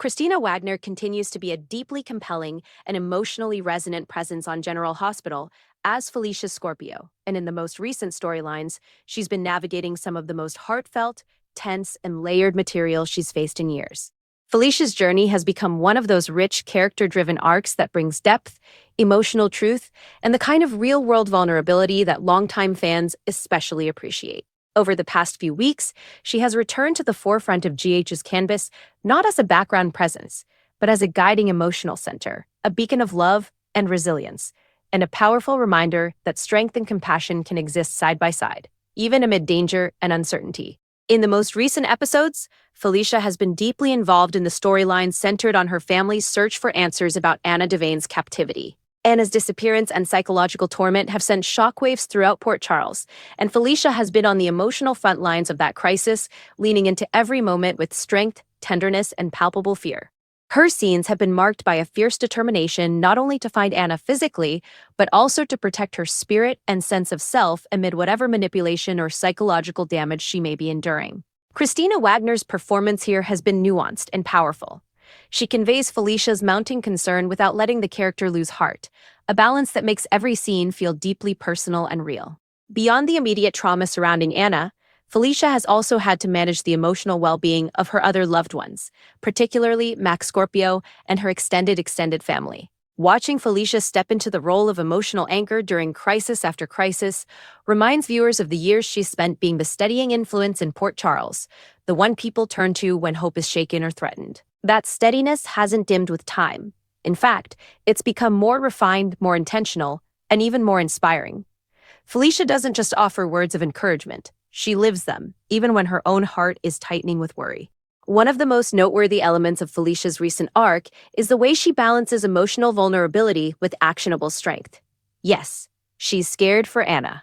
Kristina Wagner continues to be a deeply compelling and emotionally resonant presence on General Hospital as Felicia Scorpio, and in the most recent storylines, she's been navigating some of the most heartfelt, tense, and layered material she's faced in years. Felicia's journey has become one of those rich, character-driven arcs that brings depth, emotional truth, and the kind of real-world vulnerability that longtime fans especially appreciate. Over the past few weeks, she has returned to the forefront of GH's canvas not as a background presence, but as a guiding emotional center, a beacon of love and resilience, and a powerful reminder that strength and compassion can exist side by side, even amid danger and uncertainty. In the most recent episodes, Felicia has been deeply involved in the storyline centered on her family's search for answers about Anna Devane's captivity. Anna's disappearance and psychological torment have sent shockwaves throughout Port Charles, and Felicia has been on the emotional front lines of that crisis, leaning into every moment with strength, tenderness, and palpable fear. Her scenes have been marked by a fierce determination not only to find Anna physically, but also to protect her spirit and sense of self amid whatever manipulation or psychological damage she may be enduring. Kristina Wagner's performance here has been nuanced and powerful. She conveys Felicia's mounting concern without letting the character lose heart, a balance that makes every scene feel deeply personal and real. Beyond the immediate trauma surrounding Anna, Felicia has also had to manage the emotional well-being of her other loved ones, particularly Max Scorpio and her extended family. Watching Felicia step into the role of emotional anchor during crisis after crisis reminds viewers of the years she's spent being the steadying influence in Port Charles, the one people turn to when hope is shaken or threatened. That steadiness hasn't dimmed with time. In fact, it's become more refined, more intentional, and even more inspiring. Felicia doesn't just offer words of encouragement. She lives them, even when her own heart is tightening with worry. One of the most noteworthy elements of Felicia's recent arc is the way she balances emotional vulnerability with actionable strength. Yes, she's scared for Anna.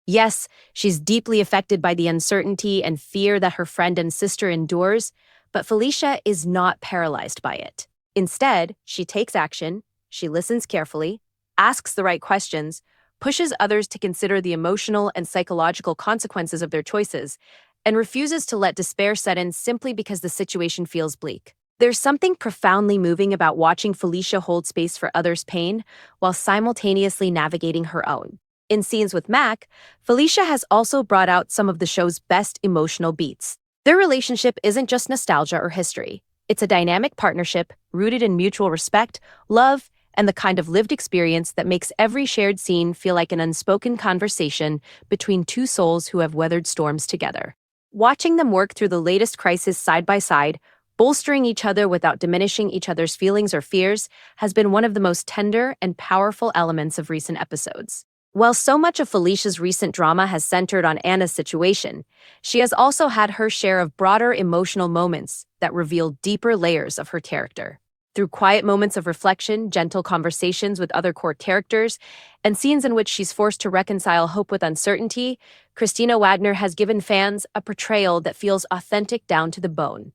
Yes, she's deeply affected by the uncertainty and fear that her friend and sister endures, but Felicia is not paralyzed by it. Instead, she takes action, she listens carefully, asks the right questions, pushes others to consider the emotional and psychological consequences of their choices, and refuses to let despair set in simply because the situation feels bleak. There's something profoundly moving about watching Felicia hold space for others' pain while simultaneously navigating her own. In scenes with Mac, Felicia has also brought out some of the show's best emotional beats. Their relationship isn't just nostalgia or history. It's a dynamic partnership rooted in mutual respect, love, and the kind of lived experience that makes every shared scene feel like an unspoken conversation between two souls who have weathered storms together. Watching them work through the latest crisis side by side, bolstering each other without diminishing each other's feelings or fears, has been one of the most tender and powerful elements of recent episodes. While so much of Felicia's recent drama has centered on Anna's situation, she has also had her share of broader emotional moments that reveal deeper layers of her character. Through quiet moments of reflection, gentle conversations with other core characters, and scenes in which she's forced to reconcile hope with uncertainty, Kristina Wagner has given fans a portrayal that feels authentic down to the bone.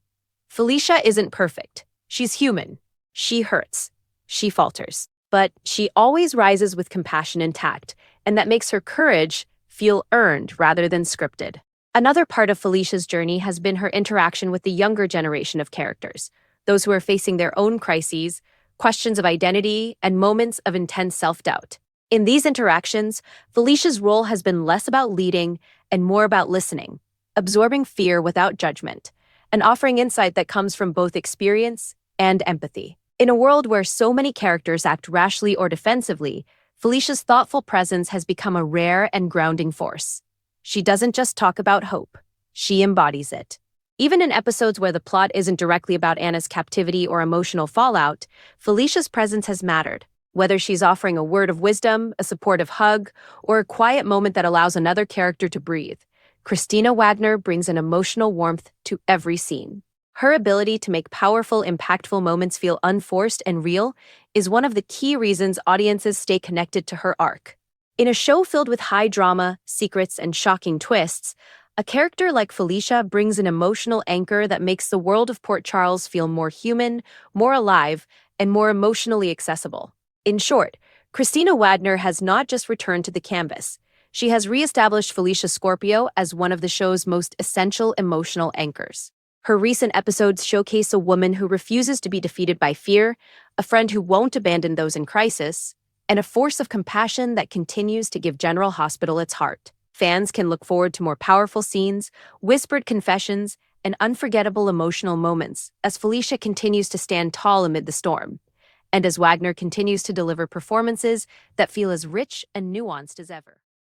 Felicia isn't perfect. She's human. She hurts. She falters. But she always rises with compassion and tact, and that makes her courage feel earned rather than scripted. Another part of Felicia's journey has been her interaction with the younger generation of characters, those who are facing their own crises, questions of identity, and moments of intense self-doubt. In these interactions, Felicia's role has been less about leading and more about listening, absorbing fear without judgment, and offering insight that comes from both experience and empathy. In a world where so many characters act rashly or defensively, Felicia's thoughtful presence has become a rare and grounding force. She doesn't just talk about hope, she embodies it. Even in episodes where the plot isn't directly about Anna's captivity or emotional fallout, Felicia's presence has mattered. Whether she's offering a word of wisdom, a supportive hug, or a quiet moment that allows another character to breathe, Kristina Wagner brings an emotional warmth to every scene. Her ability to make powerful, impactful moments feel unforced and real is one of the key reasons audiences stay connected to her arc. In a show filled with high drama, secrets, and shocking twists, a character like Felicia brings an emotional anchor that makes the world of Port Charles feel more human, more alive, and more emotionally accessible. In short, Kristina Wagner has not just returned to the canvas. She has reestablished Felicia Scorpio as one of the show's most essential emotional anchors. Her recent episodes showcase a woman who refuses to be defeated by fear, a friend who won't abandon those in crisis, and a force of compassion that continues to give General Hospital its heart. Fans can look forward to more powerful scenes, whispered confessions, and unforgettable emotional moments as Felicia continues to stand tall amid the storm, and as Wagner continues to deliver performances that feel as rich and nuanced as ever.